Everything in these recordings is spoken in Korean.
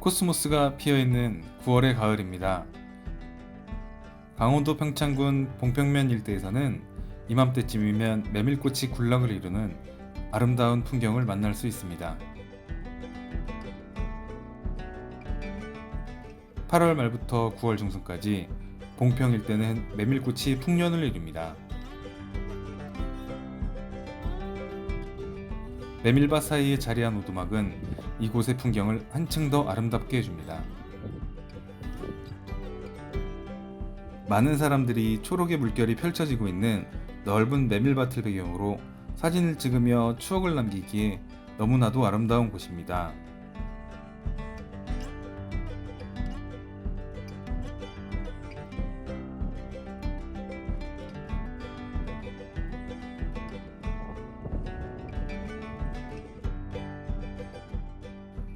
코스모스가 피어있는 9월의 가을입니다. 강원도 평창군 봉평면 일대에서는 이맘때쯤이면 메밀꽃이 군락을 이루는 아름다운 풍경을 만날 수 있습니다. 8월 말부터 9월 중순까지 봉평 일대는 메밀꽃이 풍년을 이룹니다. 메밀밭 사이에 자리한 오두막은 이곳의 풍경을 한층 더 아름답게 해줍니다. 많은 사람들이 초록의 물결이 펼쳐지고 있는 넓은 메밀밭을 배경으로 사진을 찍으며 추억을 남기기에 너무나도 아름다운 곳입니다.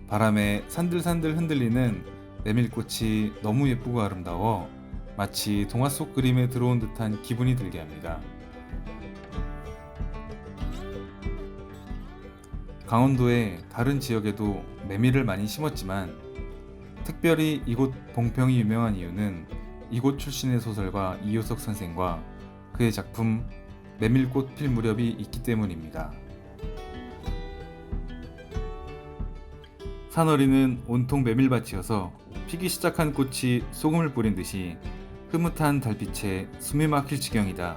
바람에 산들산들 흔들리는 메밀꽃이 너무 예쁘고 아름다워 마치 동화 속 그림에 들어온 듯한 기분이 들게 합니다. 강원도의 다른 지역에도 메밀을 많이 심었지만 특별히 이곳 봉평이 유명한 이유는 이곳 출신의 소설가 이효석 선생과 그의 작품 메밀꽃 필 무렵이 있기 때문입니다. 산허리는 온통 메밀밭이어서 피기 시작한 꽃이 소금을 뿌린 듯이 흐뭇한 달빛에 숨이 막힐 지경이다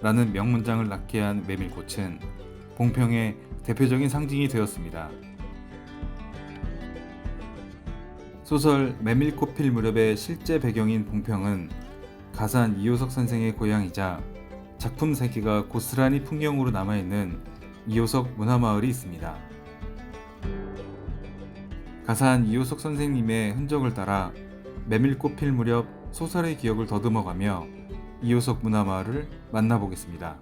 라는 명문장을 낳게 한 메밀꽃은 봉평의 대표적인 상징이 되었습니다. 소설 메밀꽃 필 무렵의 실제 배경인 봉평은 가산 이효석 선생의 고향이자 작품 세계가 고스란히 풍경으로 남아있는 이효석 문화마을이 있습니다. 가산 이효석 선생님의 흔적을 따라 메밀꽃 필 무렵 소설의 기억을 더듬어가며 이효석 문화마을을 만나보겠습니다.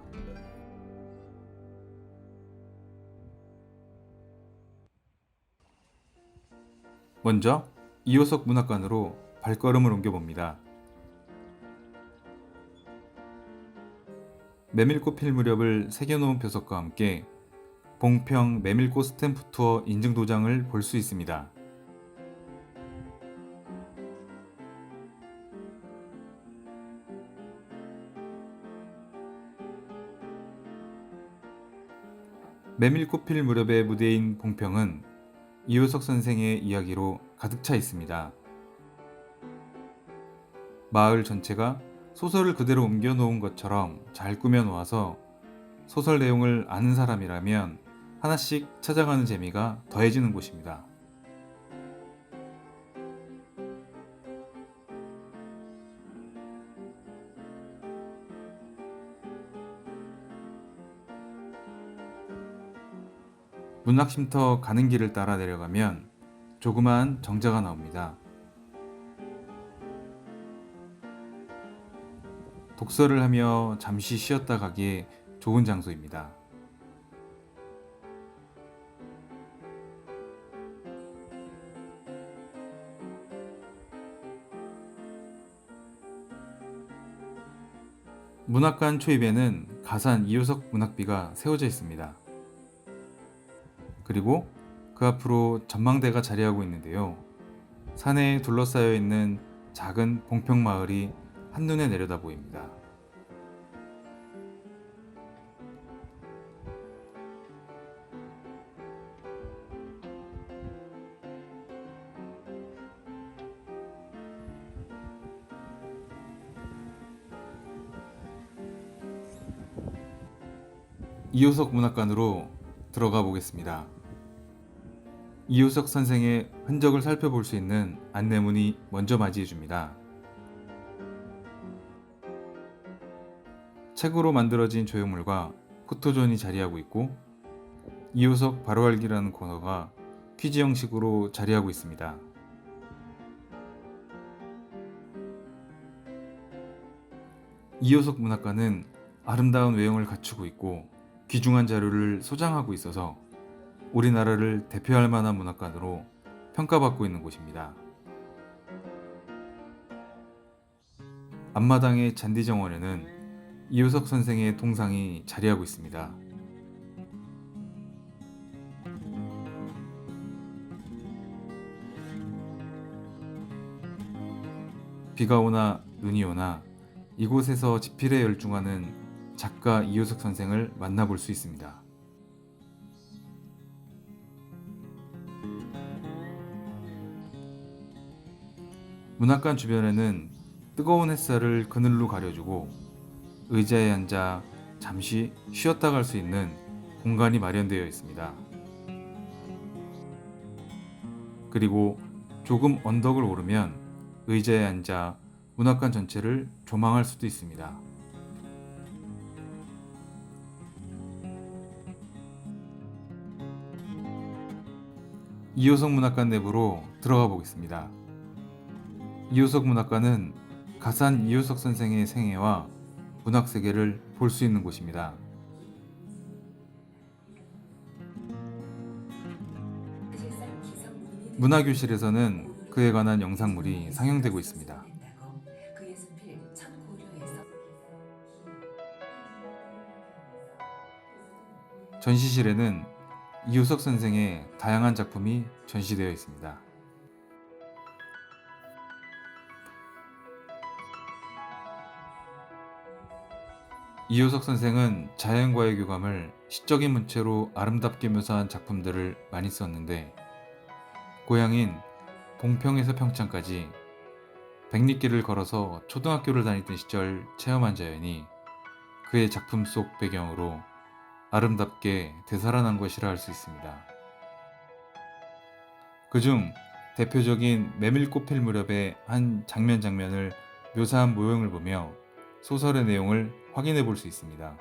먼저 이효석 문학관으로 발걸음을 옮겨봅니다. 메밀꽃 필 무렵을 새겨놓은 표석과 함께 봉평 메밀꽃 스탬프 투어 인증 도장을 볼 수 있습니다. 메밀꽃 필 무렵의 무대인 봉평은 이효석 선생의 이야기로 가득 차 있습니다. 마을 전체가 소설을 그대로 옮겨 놓은 것처럼 잘 꾸며 놓아서 소설 내용을 아는 사람이라면 하나씩 찾아가는 재미가 더해지는 곳입니다. 문학쉼터 가는 길을 따라 내려가면 조그마한 정자가 나옵니다. 독서를 하며 잠시 쉬었다 가기에 좋은 장소입니다. 문학관 초입에는 가산 이효석 문학비가 세워져 있습니다. 그리고 그 앞으로 전망대가 자리하고 있는데요. 산에 둘러싸여 있는 작은 봉평 마을이 한눈에 내려다 보입니다. 이효석 문학관으로 들어가 보겠습니다. 이효석 선생의 흔적을 살펴볼 수 있는 안내문이 먼저 맞이해 줍니다. 책으로 만들어진 조형물과 포토존이 자리하고 있고 이효석 바로 알기라는 코너가 퀴즈 형식으로 자리하고 있습니다. 이효석 문학관은 아름다운 외형을 갖추고 있고 귀중한 자료를 소장하고 있어서 우리나라를 대표할 만한 문학관으로 평가받고 있는 곳입니다. 앞마당의 잔디정원에는 이효석 선생의 동상이 자리하고 있습니다. 비가 오나 눈이 오나 이곳에서 지필에 열중하는 작가 이효석 선생을 만나볼 수 있습니다. 문학관 주변에는 뜨거운 햇살을 그늘로 가려주고 의자에 앉아 잠시 쉬었다 갈 수 있는 공간이 마련되어 있습니다. 그리고 조금 언덕을 오르면 의자에 앉아 문학관 전체를 조망할 수도 있습니다. 이효석 문학관 내부로 들어가 보겠습니다. 이효석 문학관은 가산 이효석 선생의 생애와 문학 세계를 볼 수 있는 곳입니다. 문화교실에서는 그에 관한 영상물이 상영되고 있습니다. 전시실에는 이효석 선생의 다양한 작품이 전시되어 있습니다. 이효석 선생은 자연과의 교감을 시적인 문체로 아름답게 묘사한 작품들을 많이 썼는데 고향인 봉평에서 평창까지 100리길을 걸어서 초등학교를 다니던 시절 체험한 자연이 그의 작품 속 배경으로 아름답게 되살아난 것이라 할 수 있습니다. 그중 대표적인 메밀꽃 필 무렵의 한 장면을 묘사한 모형을 보며 소설의 내용을 확인해 볼 수 있습니다.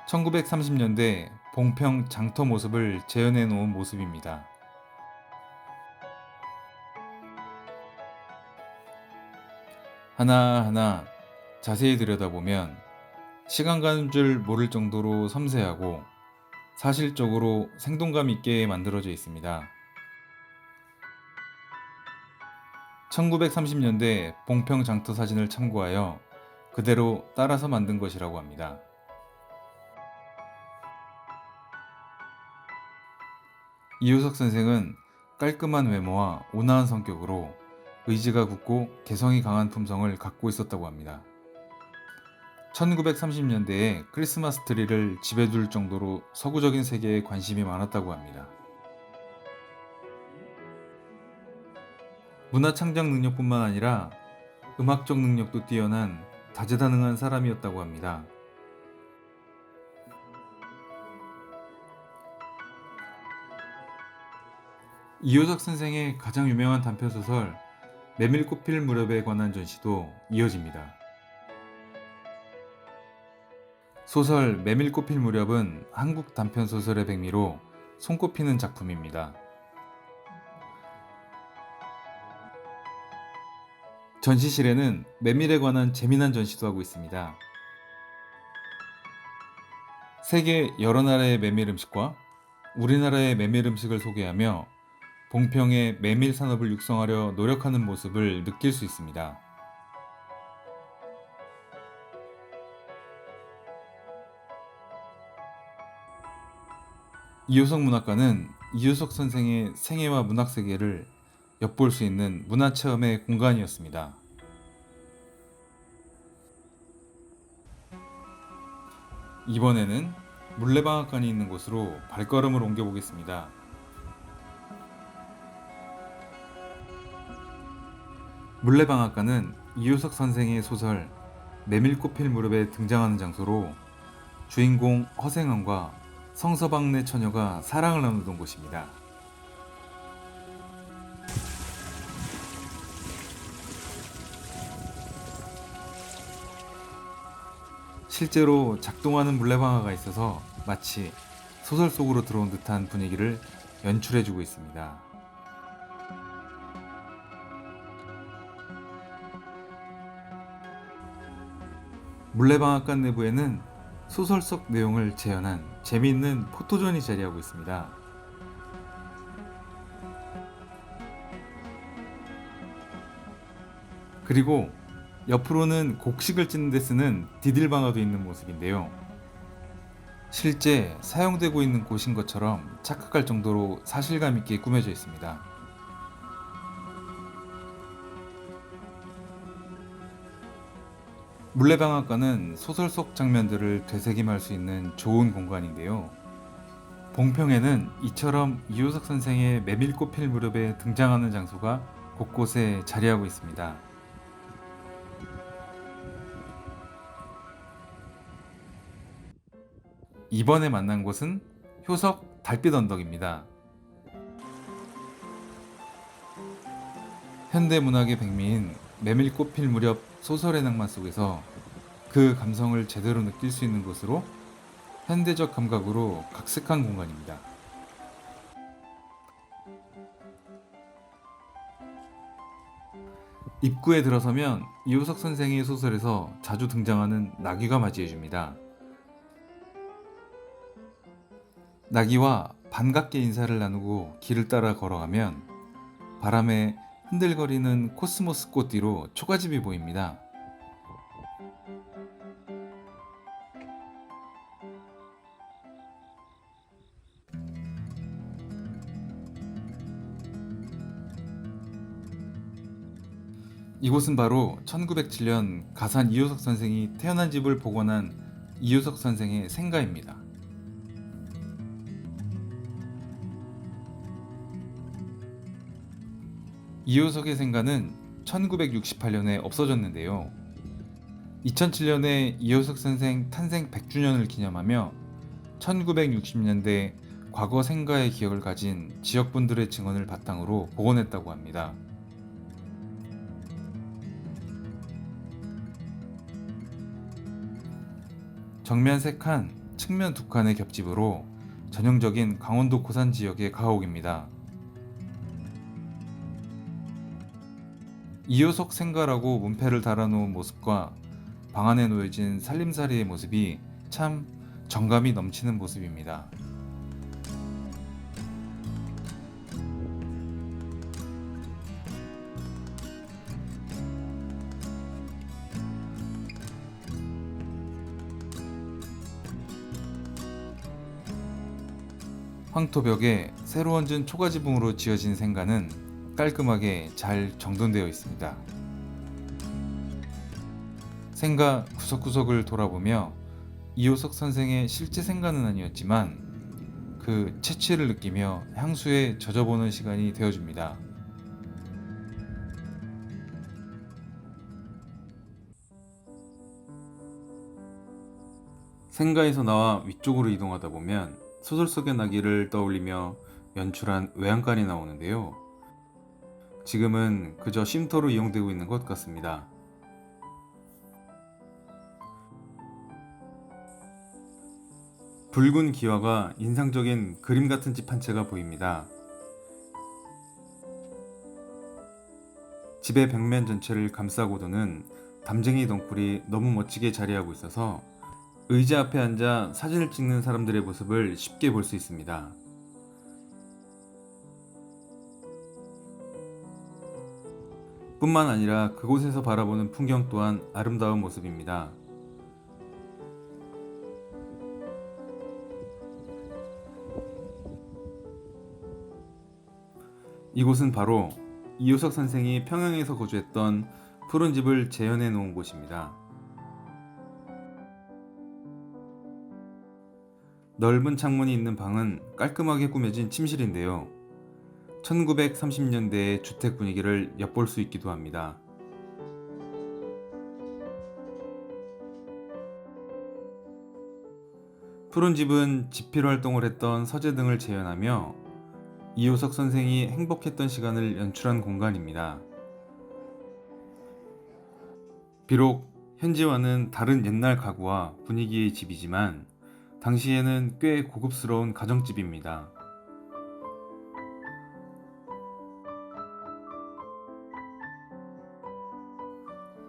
(1930년대) 봉평 장터 모습을 재현해 놓은 모습입니다. 하나하나 자세히 들여다보면 시간 가는 줄 모를 정도로 섬세하고 사실적으로 생동감 있게 만들어져 있습니다. 1930년대 봉평 장터 사진을 참고하여 그대로 따라서 만든 것이라고 합니다. 이효석 선생은 깔끔한 외모와 온화한 성격으로 의지가 굳고 개성이 강한 품성을 갖고 있었다고 합니다. 1930년대에 크리스마스 트리를 집에 둘 정도로 서구적인 세계에 관심이 많았다고 합니다. 문화 창작 능력뿐만 아니라 음악적 능력도 뛰어난 다재다능한 사람이었다고 합니다. 이효석 선생의 가장 유명한 단편소설 메밀꽃 필 무렵에 관한 전시도 이어집니다. 소설 메밀꽃 필 무렵은 한국 단편소설의 백미로 손꼽히는 작품입니다. 전시실에는 메밀에 관한 재미난 전시도 하고 있습니다. 세계 여러 나라의 메밀 음식과 우리나라의 메밀 음식을 소개하며 봉평의 메밀 산업을 육성하려 노력하는 모습을 느낄 수 있습니다. 이효석 문학관은 이효석 선생의 생애와 문학 세계를 엿볼 수 있는 문화체험의 공간이었습니다. 이번에는 물레방앗간이 있는 곳으로 발걸음을 옮겨보겠습니다. 물레방앗간은 이효석 선생의 소설 메밀꽃 필 무렵에 등장하는 장소로 주인공 허생원과 성서방네 처녀가 사랑을 나누던 곳입니다. 실제로 작동하는 물레방아가 있어서 마치 소설 속으로 들어온 듯한 분위기를 연출해주고 있습니다. 물레방앗간 내부에는 소설 속 내용을 재현한 재미있는 포토존이 자리하고 있습니다. 그리고 옆으로는 곡식을 찢는 데 쓰는 디딜방아도 있는 모습인데요. 실제 사용되고 있는 곳인 것처럼 착각할 정도로 사실감 있게 꾸며져 있습니다. 물레방앗간은 소설 속 장면들을 되새김할 수 있는 좋은 공간인데요. 봉평에는 이처럼 이효석 선생의 메밀꽃 필 무렵에 등장하는 장소가 곳곳에 자리하고 있습니다. 이번에 만난 곳은 효석 달빛 언덕입니다. 현대문학의 백미인 메밀꽃 필 무렵 소설의 낭만 속에서 그 감성을 제대로 느낄 수 있는 곳으로 현대적 감각으로 각색한 공간입니다. 입구에 들어서면 이효석 선생의 소설에서 자주 등장하는 나귀가 맞이해줍니다. 나귀와 반갑게 인사를 나누고 길을 따라 걸어가면 바람에 흔들거리는 코스모스 꽃 뒤로 초가집이 보입니다. 이곳은 바로 1907년 가산 이효석 선생이 태어난 집을 복원한 이효석 선생의 생가입니다. 이효석의 생가는 1968년에 없어졌는데요. 2007년에 이효석 선생 탄생 100주년을 기념하며 1960년대 과거 생가의 기억을 가진 지역분들의 증언을 바탕으로 복원했다고 합니다. 정면 3칸, 측면 2칸의 겹집으로 전형적인 강원도 고산 지역의 가옥입니다. 이효석 생가라고 문패를 달아놓은 모습과 방 안에 놓여진 살림살이의 모습이 참 정감이 넘치는 모습입니다. 황토벽에 새로 얹은 초가지붕으로 지어진 생가는 깔끔하게 잘 정돈되어 있습니다. 생가 구석구석을 돌아보며 이효석 선생의 실제 생가는 아니었지만 그 채취를 느끼며 향수에 젖어보는 시간이 되어줍니다. 생가에서 나와 위쪽으로 이동하다 보면 소설 속의 나귀를 떠올리며 연출한 외양간이 나오는데요. 지금은 그저 쉼터로 이용되고 있는 것 같습니다. 붉은 기와가 인상적인 그림 같은 집 한 채가 보입니다. 집의 벽면 전체를 감싸고 도는 담쟁이 덩굴이 너무 멋지게 자리하고 있어서 의자 앞에 앉아 사진을 찍는 사람들의 모습을 쉽게 볼 수 있습니다. 뿐만 아니라 그곳에서 바라보는 풍경 또한 아름다운 모습입니다. 이곳은 바로 이효석 선생이 평양에서 거주했던 푸른 집을 재현해 놓은 곳입니다. 넓은 창문이 있는 방은 깔끔하게 꾸며진 침실인데요. 1930년대의 주택 분위기를 엿볼 수 있기도 합니다. 푸른 집은 집필 활동을 했던 서재 등을 재현하며 이효석 선생이 행복했던 시간을 연출한 공간입니다. 비록 현지와는 다른 옛날 가구와 분위기의 집이지만 당시에는 꽤 고급스러운 가정집입니다.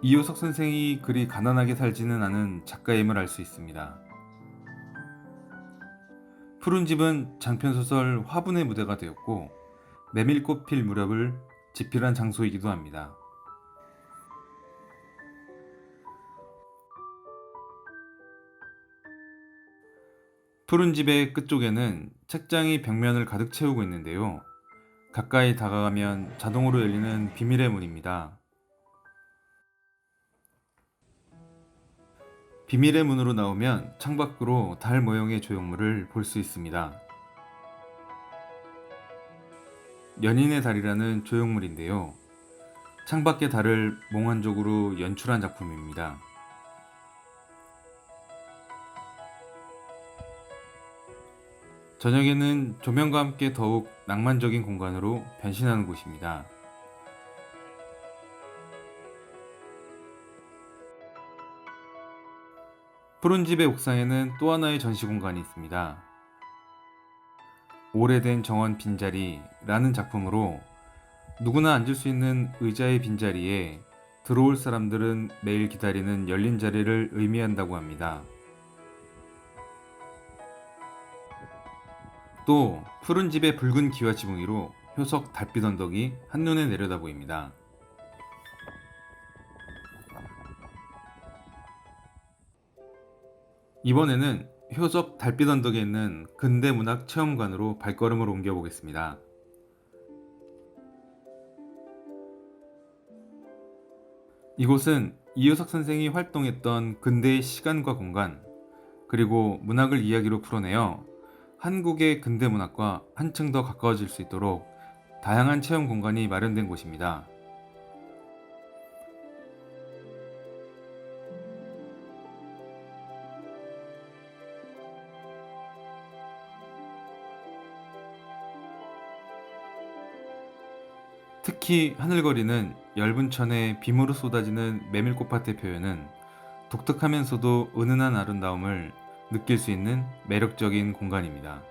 이효석 선생이 그리 가난하게 살지는 않은 작가임을 알 수 있습니다. 푸른 집은 장편소설 화분의 무대가 되었고 메밀꽃 필 무렵을 집필한 장소이기도 합니다. 푸른 집의 끝쪽에는 책장이 벽면을 가득 채우고 있는데요. 가까이 다가가면 자동으로 열리는 비밀의 문입니다. 비밀의 문으로 나오면 창밖으로 달 모형의 조형물을 볼 수 있습니다. 연인의 달이라는 조형물인데요. 창밖의 달을 몽환적으로 연출한 작품입니다. 저녁에는 조명과 함께 더욱 낭만적인 공간으로 변신하는 곳입니다. 푸른 집의 옥상에는 또 하나의 전시 공간이 있습니다. 오래된 정원 빈자리라는 작품으로 누구나 앉을 수 있는 의자의 빈자리에 들어올 사람들은 매일 기다리는 열린 자리를 의미한다고 합니다. 또 푸른 집의 붉은 기와 지붕이로 효석 달빛 언덕이 한눈에 내려다 보입니다. 이번에는 효석 달빛 언덕에 있는 근대문학 체험관으로 발걸음을 옮겨보겠습니다. 이곳은 이효석 선생이 활동했던 근대의 시간과 공간, 그리고 문학을 이야기로 풀어내어 한국의 근대문학과 한층 더 가까워질 수 있도록 다양한 체험 공간이 마련된 곳입니다. 특히 하늘거리는 엷은 천에 빔으로 쏟아지는 메밀꽃밭의 표현은 독특하면서도 은은한 아름다움을 느낄 수 있는 매력적인 공간입니다.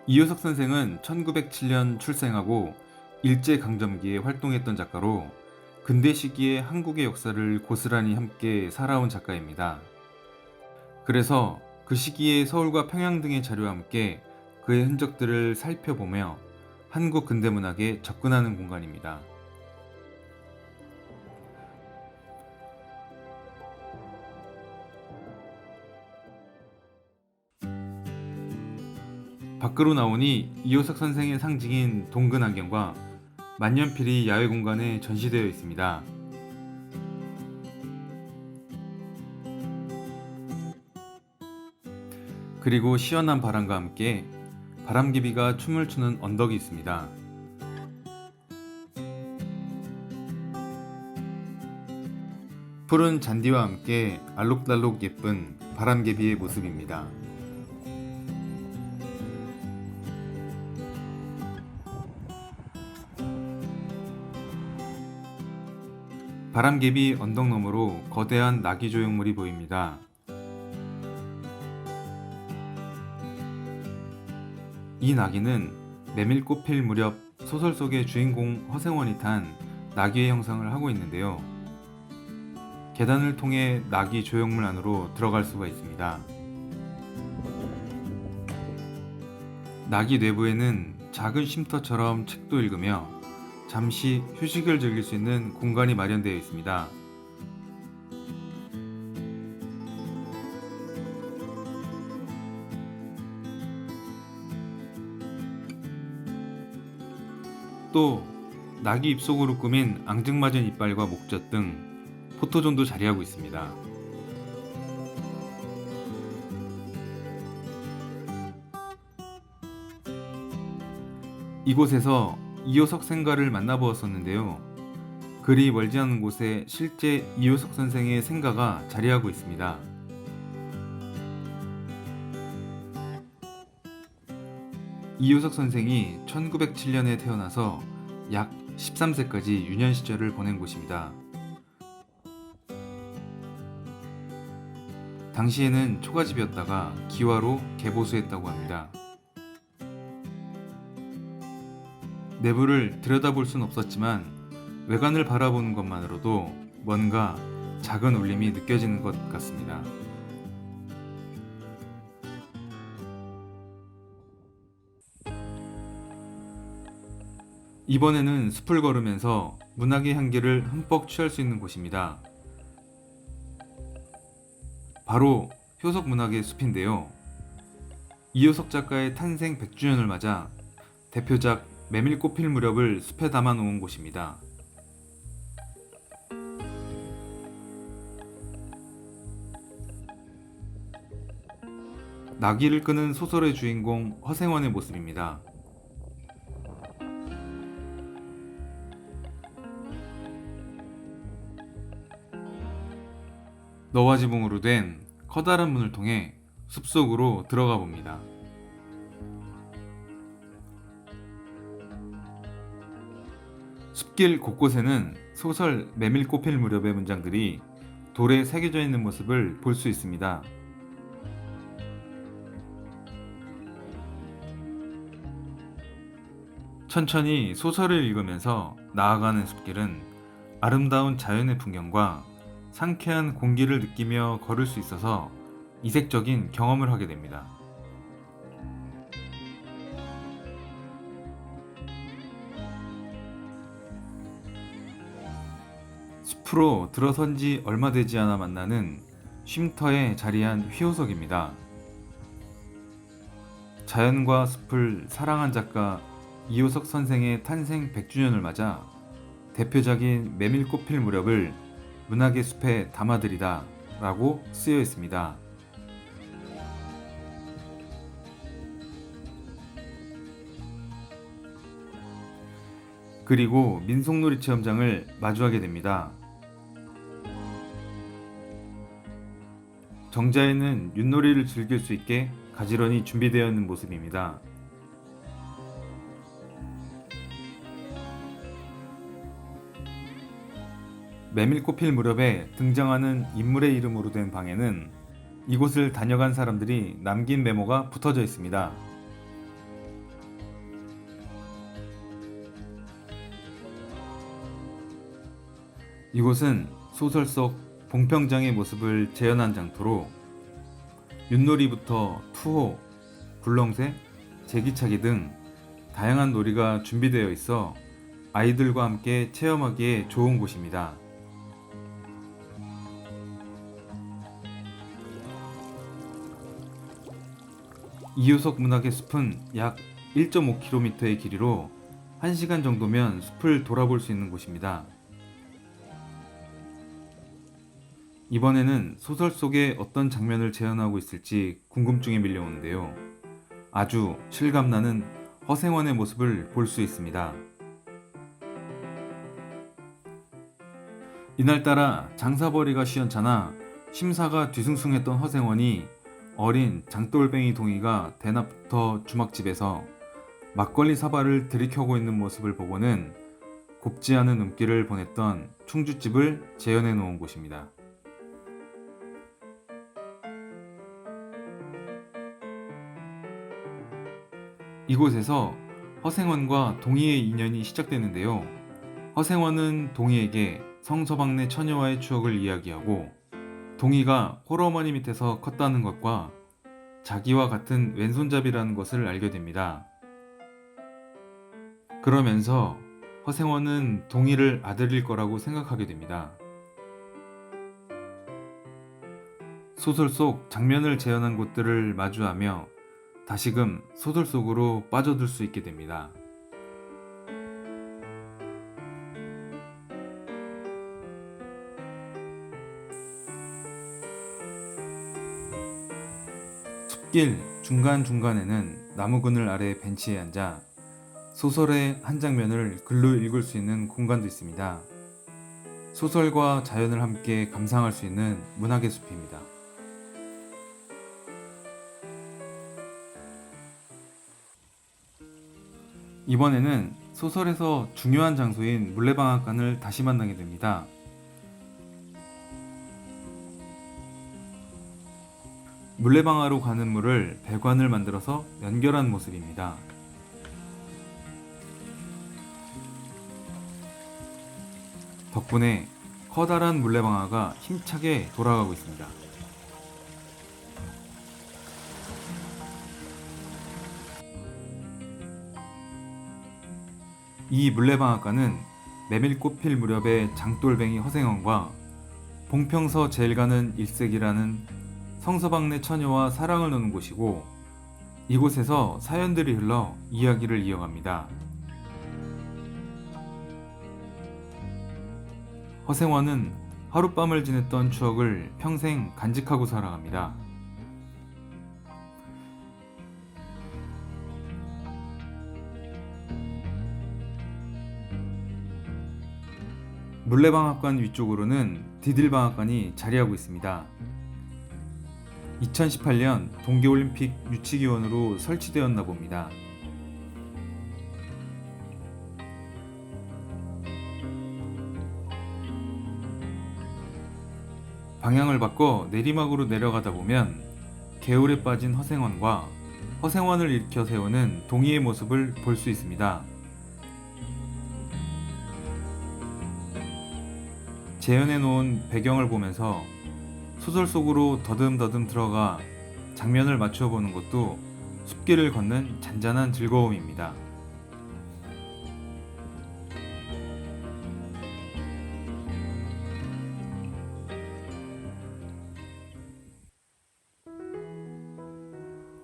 이효석 선생은 1907년 출생하고 일제강점기에 활동했던 작가로 근대 시기의 한국의 역사를 고스란히 함께 살아온 작가입니다. 그래서 그 시기의 서울과 평양 등의 자료와 함께 그의 흔적들을 살펴보며 한국 근대문학에 접근하는 공간입니다. 밖으로 나오니 이효석 선생의 상징인 동근 안경과 만년필이 야외 공간에 전시되어 있습니다. 그리고 시원한 바람과 함께 바람개비가 춤을 추는 언덕이 있습니다. 푸른 잔디와 함께 알록달록 예쁜 바람개비의 모습입니다. 바람개비 언덕 너머로 거대한 나귀 조형물이 보입니다. 이 나귀는 메밀꽃 필 무렵 소설 속의 주인공 허생원이 탄 나귀의 형상을 하고 있는데요. 계단을 통해 나귀 조형물 안으로 들어갈 수가 있습니다. 나귀 내부에는 작은 쉼터처럼 책도 읽으며 잠시 휴식을 즐길 수 있는 공간이 마련되어 있습니다. 또 나귀 입속으로 꾸민 앙증맞은 이빨과 목젖 등 포토존도 자리하고 있습니다. 이곳에서 이효석 생가를 만나보았었는데요. 그리 멀지 않은 곳에 실제 이효석 선생의 생가가 자리하고 있습니다. 이효석 선생이 1907년에 태어나서 약 13세까지 유년 시절을 보낸 곳입니다. 당시에는 초가집이었다가 기와로 개보수했다고 합니다. 내부를 들여다볼 순 없었지만 외관을 바라보는 것만으로도 뭔가 작은 울림이 느껴지는 것 같습니다. 이번에는 숲을 걸으면서 문학의 향기를 흠뻑 취할 수 있는 곳입니다. 바로 효석 문학의 숲인데요. 이효석 작가의 탄생 100주년을 맞아 대표작 메밀꽃 필 무렵을 숲에 담아 놓은 곳입니다. 나귀를 끄는 소설의 주인공 허생원의 모습입니다. 너와 지붕으로 된 커다란 문을 통해 숲속으로 들어가 봅니다. 숲길 곳곳에는 소설 메밀꽃 필 무렵의 문장들이 돌에 새겨져 있는 모습을 볼 수 있습니다. 천천히 소설을 읽으면서 나아가는 숲길은 아름다운 자연의 풍경과 상쾌한 공기를 느끼며 걸을 수 있어서 이색적인 경험을 하게 됩니다. 숲으로 들어선 지 얼마 되지 않아 만나는 쉼터에 자리한 휘호석입니다. 자연과 숲을 사랑한 작가 이효석 선생의 탄생 100주년을 맞아 대표작인 메밀꽃 필 무렵을 문학의 숲에 담아드리다 라고 쓰여 있습니다. 그리고 민속놀이 체험장을 마주하게 됩니다. 정자에는 윷놀이를 즐길 수 있게 가지런히 준비되어 있는 모습입니다. 메밀꽃 필 무렵에 등장하는 인물의 이름으로 된 방에는 이곳을 다녀간 사람들이 남긴 메모가 붙어져 있습니다. 이곳은 소설 속 봉평장의 모습을 재현한 장터로 윷놀이부터 투호, 굴렁쇠, 제기차기 등 다양한 놀이가 준비되어 있어 아이들과 함께 체험하기에 좋은 곳입니다. 이효석 문학의 숲은 약 1.5km의 길이로 1시간 정도면 숲을 돌아볼 수 있는 곳입니다. 이번에는 소설 속에 어떤 장면을 재현하고 있을지 궁금증이 밀려오는데요. 아주 실감나는 허생원의 모습을 볼 수 있습니다. 이날따라 장사벌이가 시원찮아 심사가 뒤숭숭했던 허생원이 어린 장돌뱅이 동이가 대낮부터 주막집에서 막걸리 사발을 들이켜고 있는 모습을 보고는 곱지 않은 눈길을 보냈던 충주집을 재현해 놓은 곳입니다. 이곳에서 허생원과 동희의 인연이 시작되는데요. 허생원은 동희에게 성서방네 처녀와의 추억을 이야기하고 동희가 홀어머니 밑에서 컸다는 것과 자기와 같은 왼손잡이라는 것을 알게 됩니다. 그러면서 허생원은 동희를 아들일 거라고 생각하게 됩니다. 소설 속 장면을 재현한 곳들을 마주하며 다시금 소설 속으로 빠져들 수 있게 됩니다. 숲길 중간중간에는 나무 그늘 아래 벤치에 앉아 소설의 한 장면을 글로 읽을 수 있는 공간도 있습니다. 소설과 자연을 함께 감상할 수 있는 문학의 숲입니다. 이번에는 소설에서 중요한 장소인 물레방앗간을 다시 만나게 됩니다. 물레방아로 가는 물을 배관을 만들어서 연결한 모습입니다. 덕분에 커다란 물레방아가 힘차게 돌아가고 있습니다. 이 물레방앗간은 메밀꽃 필 무렵의 장돌뱅이 허생원과 봉평서 제일 가는 일색이라는 성서방네 처녀와 사랑을 나눈 곳이고, 이곳에서 사연들이 흘러 이야기를 이어갑니다. 허생원은 하룻밤을 지냈던 추억을 평생 간직하고 살아갑니다. 물레방앗간 위쪽으로는 디딜방앗간이 자리하고 있습니다. 2018년 동계올림픽 유치기원으로 설치되었나 봅니다. 방향을 바꿔 내리막으로 내려가다 보면 개울에 빠진 허생원과 허생원을 일으켜 세우는 동이의 모습을 볼 수 있습니다. 재현해 놓은 배경을 보면서 소설 속으로 더듬더듬 들어가 장면을 맞추어 보는 것도 숲길을 걷는 잔잔한 즐거움입니다.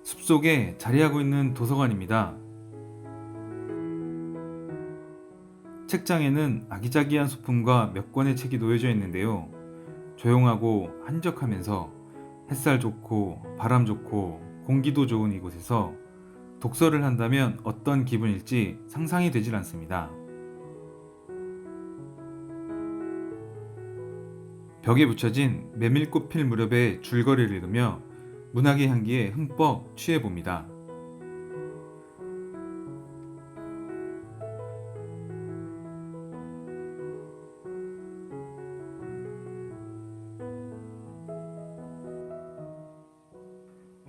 숲속에 자리하고 있는 도서관입니다. 책장에는 아기자기한 소품과 몇 권의 책이 놓여져 있는데요. 조용하고 한적하면서 햇살 좋고 바람 좋고 공기도 좋은 이곳에서 독서를 한다면 어떤 기분일지 상상이 되질 않습니다. 벽에 붙여진 메밀꽃 필 무렵의 줄거리를 읽으며 문학의 향기에 흠뻑 취해봅니다.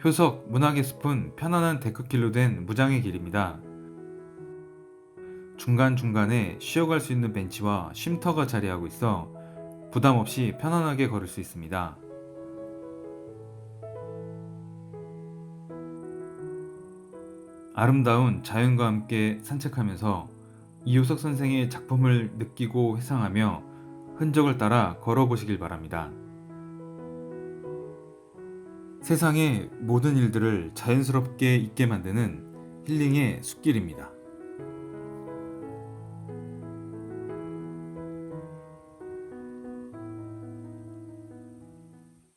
효석 문학의 숲은 편안한 데크길로 된 무장의 길입니다. 중간중간에 쉬어갈 수 있는 벤치와 쉼터가 자리하고 있어 부담 없이 편안하게 걸을 수 있습니다. 아름다운 자연과 함께 산책하면서 이효석 선생의 작품을 느끼고 회상하며 흔적을 따라 걸어보시길 바랍니다. 세상의 모든 일들을 자연스럽게 있게 만드는 힐링의 숲길입니다.